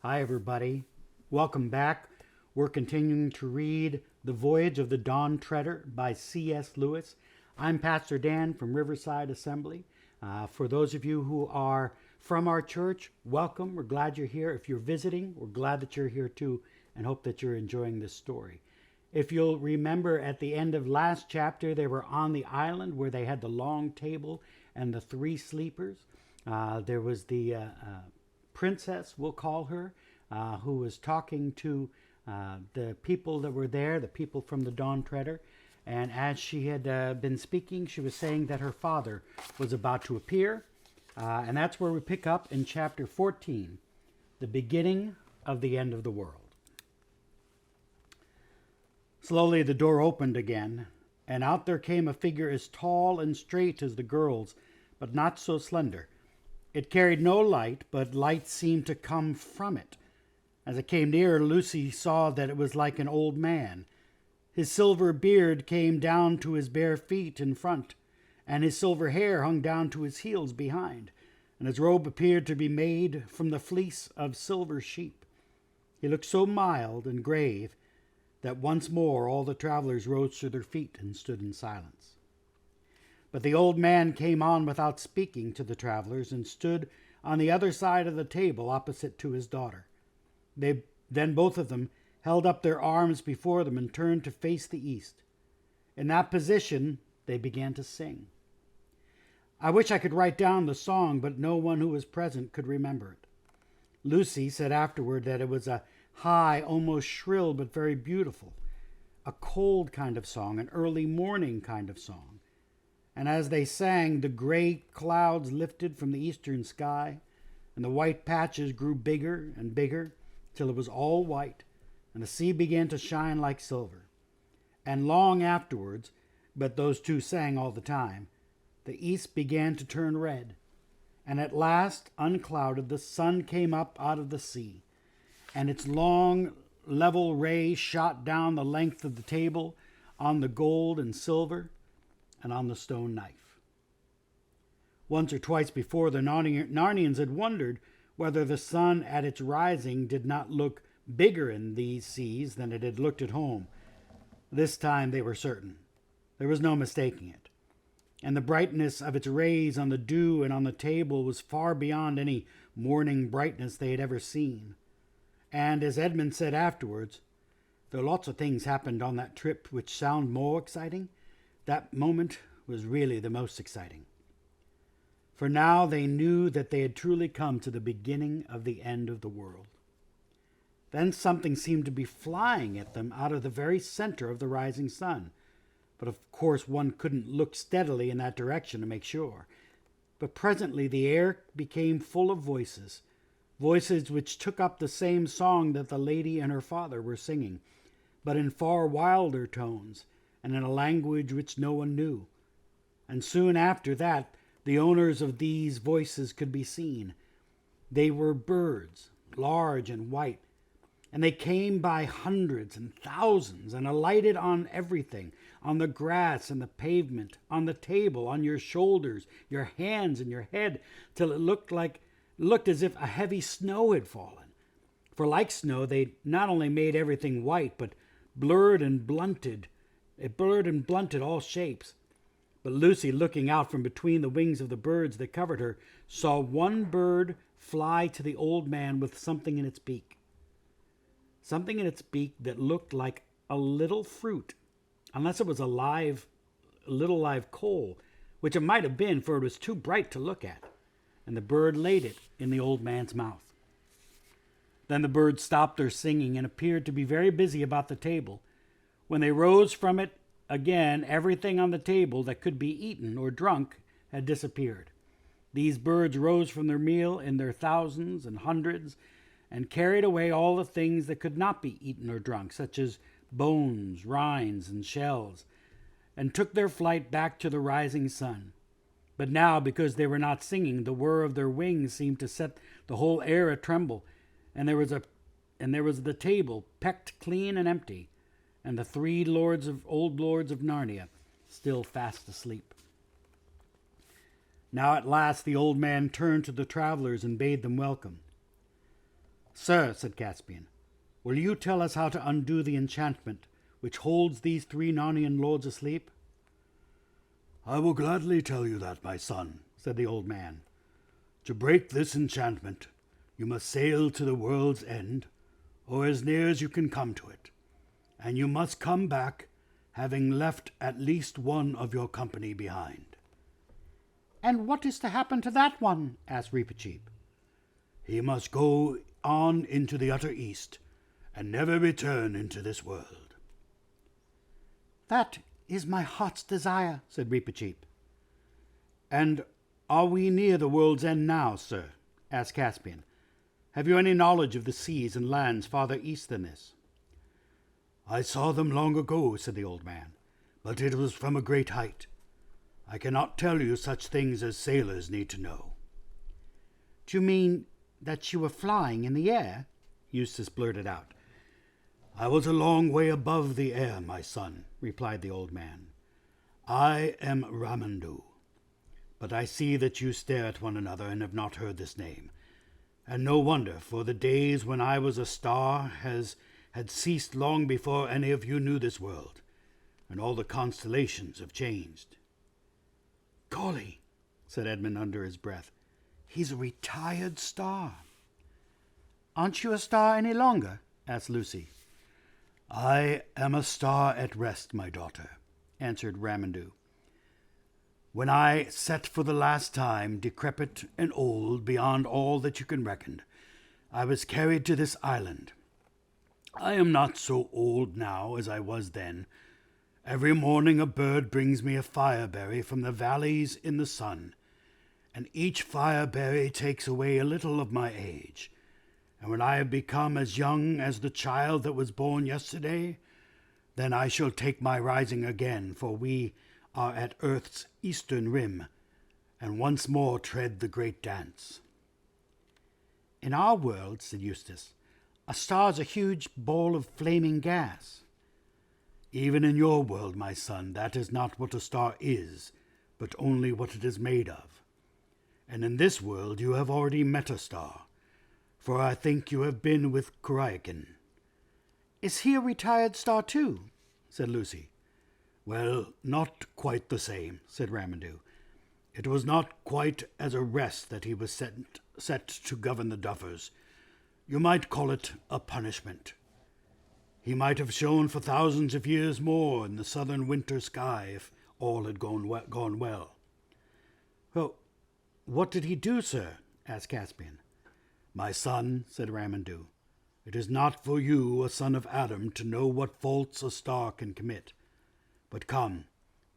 Hi, everybody. Welcome back. We're continuing to read The Voyage of the Dawn Treader by C.S. Lewis. I'm Pastor Dan from Riverside Assembly. For those of you who are from our church, welcome. We're glad you're here. If you're visiting, we're glad that you're here too and hope that you're enjoying this story. If you'll remember at the end of last chapter, they were on the island where they had the long table and the three sleepers. There was the princess, we'll call her, who was talking to the people that were there, the people from the Dawn Treader. And as she had been speaking, she was saying that her father was about to appear. And that's where we pick up in chapter 14, the beginning of the end of the world. Slowly the door opened again, and out there came a figure as tall and straight as the girls, but not so slender. It carried no light, but light seemed to come from it. As it came nearer, Lucy saw that it was like an old man. His silver beard came down to his bare feet in front, and his silver hair hung down to his heels behind, and his robe appeared to be made from the fleece of silver sheep. He looked so mild and grave that once more all the travelers rose to their feet and stood in silence. But the old man came on without speaking to the travelers and stood on the other side of the table opposite to his daughter. Then both of them held up their arms before them and turned to face the east. In that position, they began to sing. I wish I could write down the song, but no one who was present could remember it. Lucy said afterward that it was a high, almost shrill, but very beautiful, a cold kind of song, an early morning kind of song. And as they sang, the gray clouds lifted from the eastern sky, and the white patches grew bigger and bigger till it was all white, and the sea began to shine like silver. And long afterwards, but those two sang all the time, the east began to turn red, and at last, unclouded, the sun came up out of the sea, and its long, level rays shot down the length of the table on the gold and silver and on the stone knife. Once or twice before, the Narnians had wondered whether the sun at its rising did not look bigger in these seas than it had looked at home. This time they were certain. There was no mistaking it. And the brightness of its rays on the dew and on the table was far beyond any morning brightness they had ever seen. And as Edmund said afterwards, though lots of things happened on that trip which sound more exciting, that moment was really the most exciting. For now they knew that they had truly come to the beginning of the end of the world. Then something seemed to be flying at them out of the very center of the rising sun. But of course one couldn't look steadily in that direction to make sure. But presently the air became full of voices, voices which took up the same song that the lady and her father were singing, but in far wilder tones, and in a language which no one knew. And soon after that, the owners of these voices could be seen. They were birds, large and white, and they came by hundreds and thousands and alighted on everything, on the grass and the pavement, on the table, on your shoulders, your hands and your head, till it looked as if a heavy snow had fallen. For like snow, they not only made everything white, but blurred and blunted. It blurred and blunted all shapes. But Lucy, looking out from between the wings of the birds that covered her, saw one bird fly to the old man with something in its beak. Something in its beak that looked like a little fruit, unless it was a little live coal, which it might have been, for it was too bright to look at. And the bird laid it in the old man's mouth. Then the birds stopped their singing and appeared to be very busy about the table. When they rose from it again, everything on the table that could be eaten or drunk had disappeared. These birds rose from their meal in their thousands and hundreds and carried away all the things that could not be eaten or drunk, such as bones, rinds, and shells, and took their flight back to the rising sun. But now, because they were not singing, the whir of their wings seemed to set the whole air a-tremble, and there was the table pecked clean and empty, and the three old lords of Narnia still fast asleep. Now at last the old man turned to the travelers and bade them welcome. Sir, said Caspian, will you tell us how to undo the enchantment which holds these three Narnian lords asleep? I will gladly tell you that, my son, said the old man. To break this enchantment, you must sail to the world's end, or as near as you can come to it, and you must come back having left at least one of your company behind. And what is to happen to that one? Asked Reepicheep. He must go on into the utter east, and never return into this world. That is my heart's desire, said Reepicheep. And are we near the world's end now, sir? Asked Caspian. Have you any knowledge of the seas and lands farther east than this? I saw them long ago, said the old man, but it was from a great height. I cannot tell you such things as sailors need to know. Do you mean that you were flying in the air? Eustace blurted out. I was a long way above the air, my son, replied the old man. I am Ramandu. But I see that you stare at one another and have not heard this name. And no wonder, for the days when I was a star had ceased long before any of you knew this world, and all the constellations have changed. Golly, said Edmund under his breath, he's a retired star. Aren't you a star any longer? Asked Lucy. I am a star at rest, my daughter, answered Ramandu. When I set for the last time, decrepit and old beyond all that you can reckon, I was carried to this island. I am not so old now as I was then. Every morning a bird brings me a fireberry from the valleys in the sun, and each fireberry takes away a little of my age. And when I have become as young as the child that was born yesterday, then I shall take my rising again, for we are at earth's eastern rim, and once more tread the great dance. In our world, said Eustace, a star is a huge ball of flaming gas. Even in your world, my son, that is not what a star is, but only what it is made of. And in this world you have already met a star, for I think you have been with Kuraikin. Is he a retired star too? Said Lucy. Well, not quite the same, said Ramandu. It was not quite as a rest that he was set to govern the Duffers. You might call it a punishment. He might have shone for thousands of years more in the southern winter sky if all had gone well. Well, what did he do, sir? Asked Caspian. My son, said Ramandu, it is not for you, a son of Adam, to know what faults a star can commit. But come,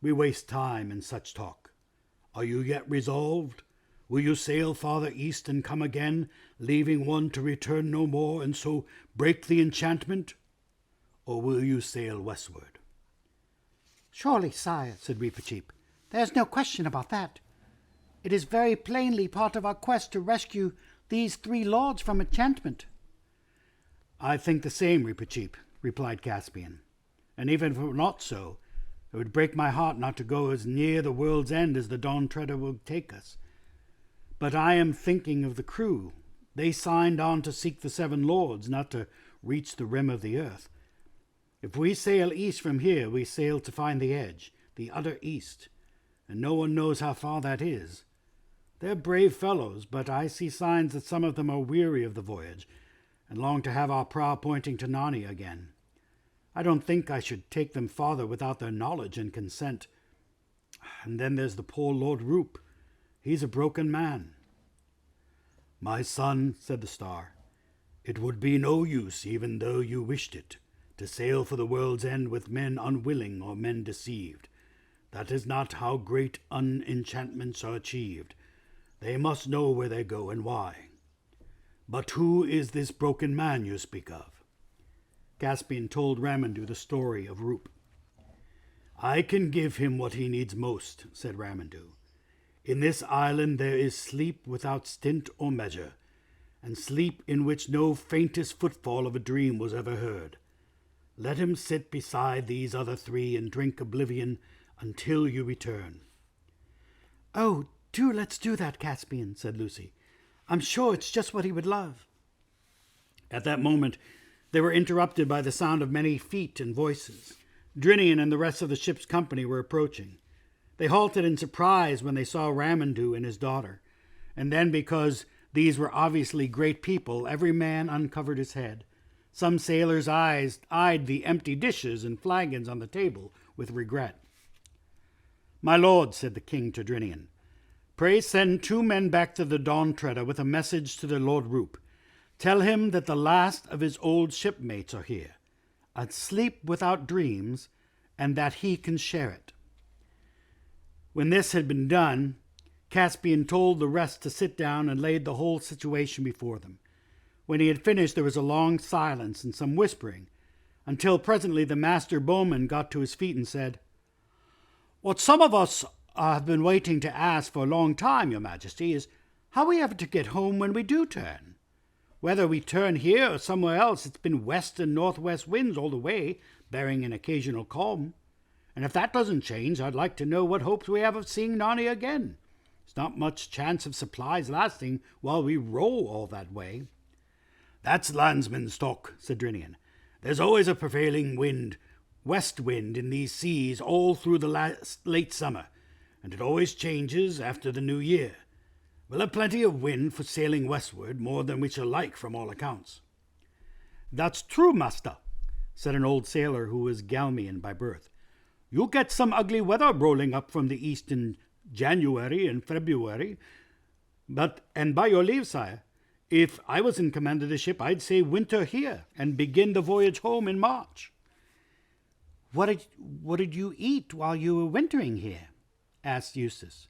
we waste time in such talk. Are you yet resolved? Will you sail farther east and come again, leaving one to return no more, and so break the enchantment? Or will you sail westward? Surely, sire, said Reepicheep, there is no question about that. It is very plainly part of our quest to rescue these three lords from enchantment. I think the same, Reepicheep, replied Caspian. And even if it were not so, it would break my heart not to go as near the world's end as the Dawn Treader will take us. But I am thinking of the crew. They signed on to seek the seven lords, not to reach the rim of the earth. If we sail east from here, we sail to find the edge, the utter east, and no one knows how far that is. They're brave fellows, but I see signs that some of them are weary of the voyage, and long to have our prow pointing to Narnia again. I don't think I should take them farther without their knowledge and consent. And then there's the poor Lord Roop. He's a broken man. My son, said the star, it would be no use, even though you wished it, to sail for the world's end with men unwilling or men deceived. That is not how great unenchantments are achieved. They must know where they go and why. But who is this broken man you speak of? Caspian told Ramandu the story of Roop. I can give him what he needs most, said Ramandu. In this island there is sleep without stint or measure, and sleep in which no faintest footfall of a dream was ever heard. Let him sit beside these other three and drink oblivion until you return. Oh, let's do that, Caspian, said Lucy. I'm sure it's just what he would love. At that moment they were interrupted by the sound of many feet and voices. Drinian and the rest of the ship's company were approaching. They halted in surprise when they saw Ramandu and his daughter, and then, because these were obviously great people, every man uncovered his head. Some sailors' eyes eyed the empty dishes and flagons on the table with regret. "My lord," said the king to Drinian, "pray send 2 men back to the Dawn Treader with a message to the Lord Roop. Tell him that the last of his old shipmates are here, asleep without dreams, and that he can share it." When this had been done, Caspian told the rest to sit down and laid the whole situation before them. When he had finished, there was a long silence and some whispering, until presently the master bowman got to his feet and said, "What some of us have been waiting to ask for a long time, your majesty, is how we ever to get home when we do turn. Whether we turn here or somewhere else, it's been west and northwest winds all the way, bearing an occasional calm. And if that doesn't change, I'd like to know what hopes we have of seeing Narnia again. There's not much chance of supplies lasting while we row all that way." "That's landsman's talk," said Drinian. "There's always a prevailing wind, west wind, in these seas all through the late summer, and it always changes after the new year. We'll have plenty of wind for sailing westward, more than we shall like from all accounts." "That's true, master," said an old sailor who was Galmian by birth. "You get some ugly weather rolling up from the east in January and February. And by your leave, sire, if I was in command of the ship, I'd say winter here and begin the voyage home in March." What did you eat while you were wintering here?" asked Eustace.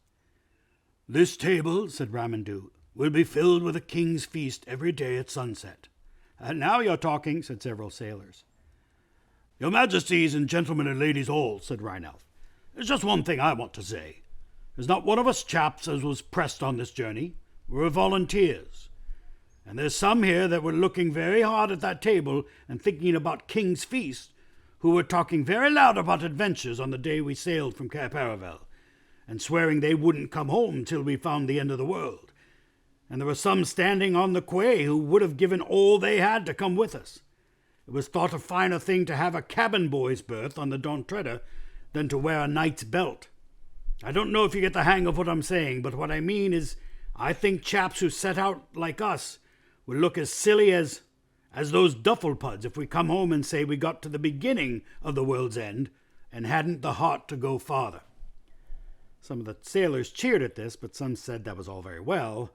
"This table," said Ramandu, "will be filled with a king's feast every day at sunset." "Now you're talking," said several sailors. "Your majesties and gentlemen and ladies all," said Rheinelf, "there's just one thing I want to say. There's not one of us chaps as was pressed on this journey. We're volunteers. And there's some here that were looking very hard at that table and thinking about King's Feast, who were talking very loud about adventures on the day we sailed from Cape Aravel, and swearing they wouldn't come home till we found the end of the world. And there were some standing on the quay who would have given all they had to come with us. It was thought a finer thing to have a cabin boy's berth on the Dawn Treader than to wear a knight's belt. I don't know if you get the hang of what I'm saying, but what I mean is I think chaps who set out like us will look as silly as those duffel-puds if we come home and say we got to the beginning of the world's end and hadn't the heart to go farther." Some of the sailors cheered at this, but some said that was all very well.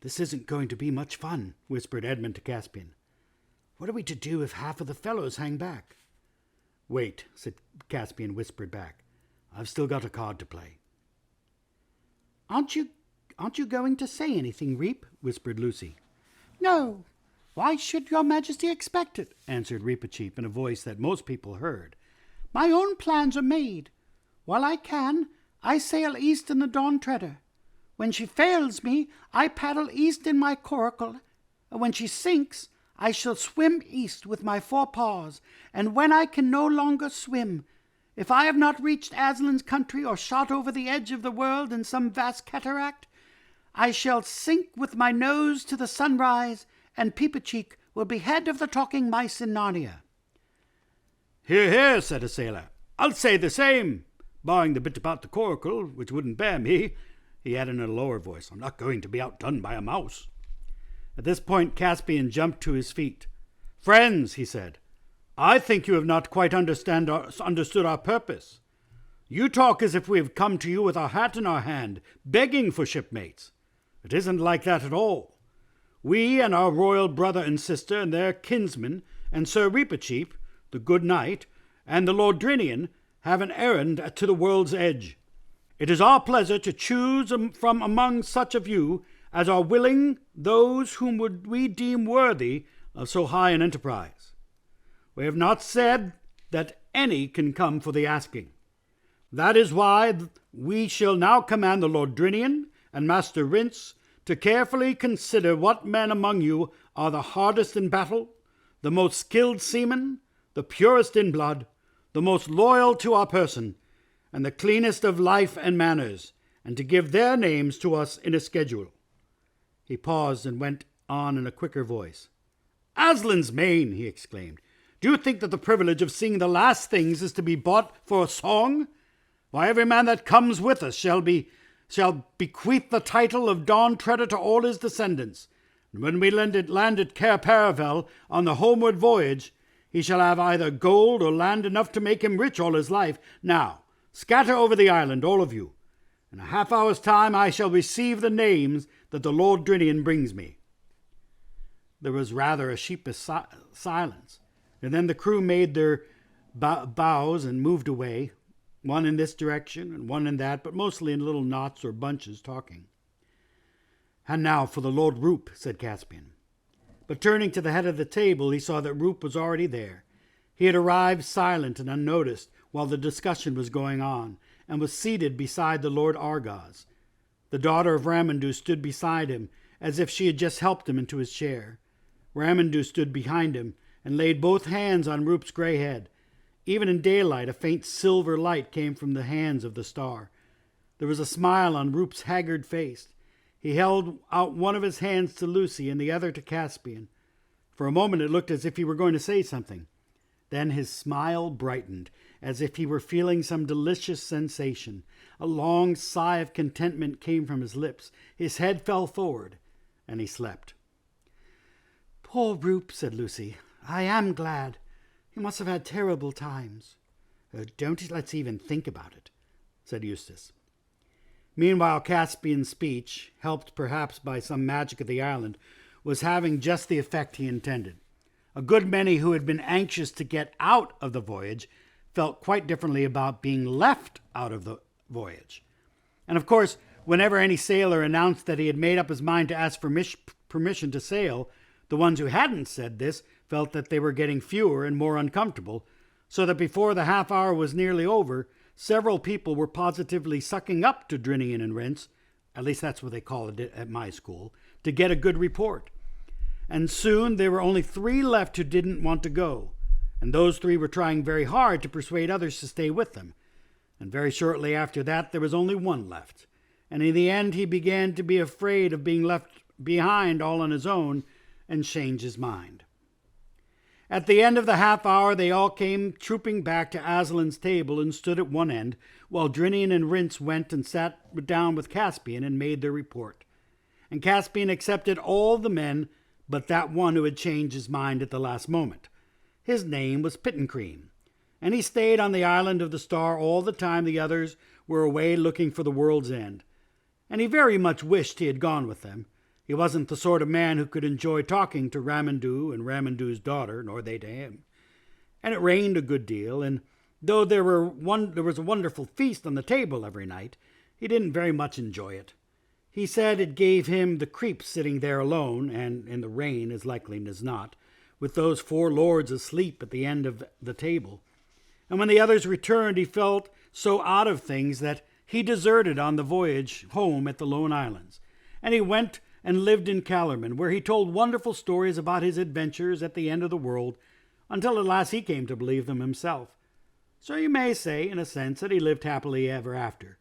"This isn't going to be much fun," whispered Edmund to Caspian. "What are we to do if half of the fellows hang back?" "Wait," said Caspian, whispered back. "I've still got a card to play." Aren't you going to say anything, Reep?" whispered Lucy. "No. Why should your majesty expect it?" answered Reepicheep in a voice that most people heard. "My own plans are made. While I can, I sail east in the Dawn Treader. When she fails me, I paddle east in my coracle, and when she sinks, I shall swim east with my 4 paws, and when I can no longer swim, if I have not reached Aslan's country or shot over the edge of the world in some vast cataract, I shall sink with my nose to the sunrise, and Peepicheek will be head of the talking mice in Narnia." "Hear, hear," said a sailor. "I'll say the same, barring the bit about the coracle, which wouldn't bear me," he added in a lower voice. "I'm not going to be outdone by a mouse." At this point Caspian jumped to his feet. "Friends," he said, "I think you have not quite understood our purpose. You talk as if we have come to you with our hat in our hand, begging for shipmates. It isn't like that at all. We and our royal brother and sister and their kinsmen, and Sir Reepicheep, the good knight, and the Lord Drinian, have an errand to the world's edge. It is our pleasure to choose from among such of you as are willing those whom we deem worthy of so high an enterprise. We have not said that any can come for the asking. That is why we shall now command the Lord Drinian and Master Rince to carefully consider what men among you are the hardest in battle, the most skilled seamen, the purest in blood, the most loyal to our person, and the cleanest of life and manners, and to give their names to us in a schedule." He paused and went on in a quicker voice. Aslan's mane, he exclaimed. Do you think that the privilege of seeing the last things is to be bought for a song? Why, every man that comes with us shall bequeath the title of Dawn Treader to all his descendants. And when we land at Cair Paravel on the homeward voyage, he shall have either gold or land enough to make him rich all his life. Now, scatter over the island, all of you. In a half-hour's time I shall receive the names that the Lord Drinian brings me. There was rather a sheepish silence, and then the crew made their bows and moved away, one in this direction and one in that, but mostly in little knots or bunches, talking. And now for the Lord Roop, said Caspian. But turning to the head of the table, he saw that Roop was already there. He had arrived silent and unnoticed while the discussion was going on, and was seated beside the Lord Argos. The daughter of Ramandu stood beside him, as if she had just helped him into his chair. Ramandu stood behind him, and laid both hands on Roop's grey head. Even in daylight, a faint silver light came from the hands of the star. There was a smile on Roop's haggard face. He held out one of his hands to Lucy and the other to Caspian. For a moment it looked as if he were going to say something. Then his smile brightened, as if he were feeling some delicious sensation. A long sigh of contentment came from his lips. His head fell forward, and he slept. Poor Roop, said Lucy. I am glad. He must have had terrible times. Don't let's even think about it, said Eustace. Meanwhile, Caspian's speech, helped perhaps by some magic of the island, was having just the effect he intended. A good many who had been anxious to get out of the voyage felt quite differently about being left out of the voyage. And of course, whenever any sailor announced that he had made up his mind to ask for permission to sail, the ones who hadn't said this felt that they were getting fewer and more uncomfortable, so that before the half hour was nearly over, several people were positively sucking up to Drinian and Rents, at least that's what they call it at my school, to get a good report. And soon there were only 3 left who didn't want to go, and those 3 were trying very hard to persuade others to stay with them. And very shortly after that there was only 1 left, and in the end he began to be afraid of being left behind all on his own and changed his mind. At the end of the half hour they all came trooping back to Aslan's table and stood at one end, while Drinian and Rents went and sat down with Caspian and made their report. And Caspian accepted all the men but that one who had changed his mind at the last moment. His name was Pittencream, and he stayed on the island of the Star all the time the others were away looking for the world's end. And he very much wished he had gone with them. He wasn't the sort of man who could enjoy talking to Ramandu and Ramandu's daughter, nor they to him. And it rained a good deal, and though there was a wonderful feast on the table every night, he didn't very much enjoy it. He said it gave him the creeps sitting there alone, and in the rain as likely as not, with those 4 lords asleep at the end of the table. And when the others returned, he felt so out of things that he deserted on the voyage home at the Lone Islands. And he went and lived in Calormen, where he told wonderful stories about his adventures at the end of the world, until at last he came to believe them himself. So you may say, in a sense, that he lived happily ever after,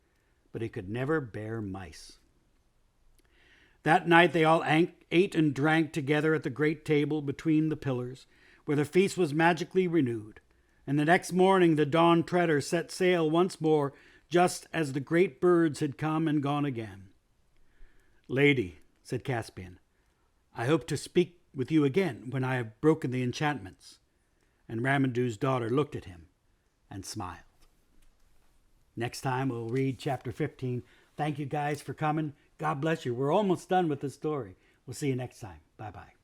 but he could never bear mice. That night they all ate and drank together at the great table between the pillars, where the feast was magically renewed, and the next morning the Dawn Treader set sail once more, just as the great birds had come and gone again. Lady, said Caspian, I hope to speak with you again when I have broken the enchantments. And Ramandu's daughter looked at him and smiled. Next time we'll read chapter 15. Thank you guys for coming. God bless you. We're almost done with the story. We'll see you next time. Bye-bye.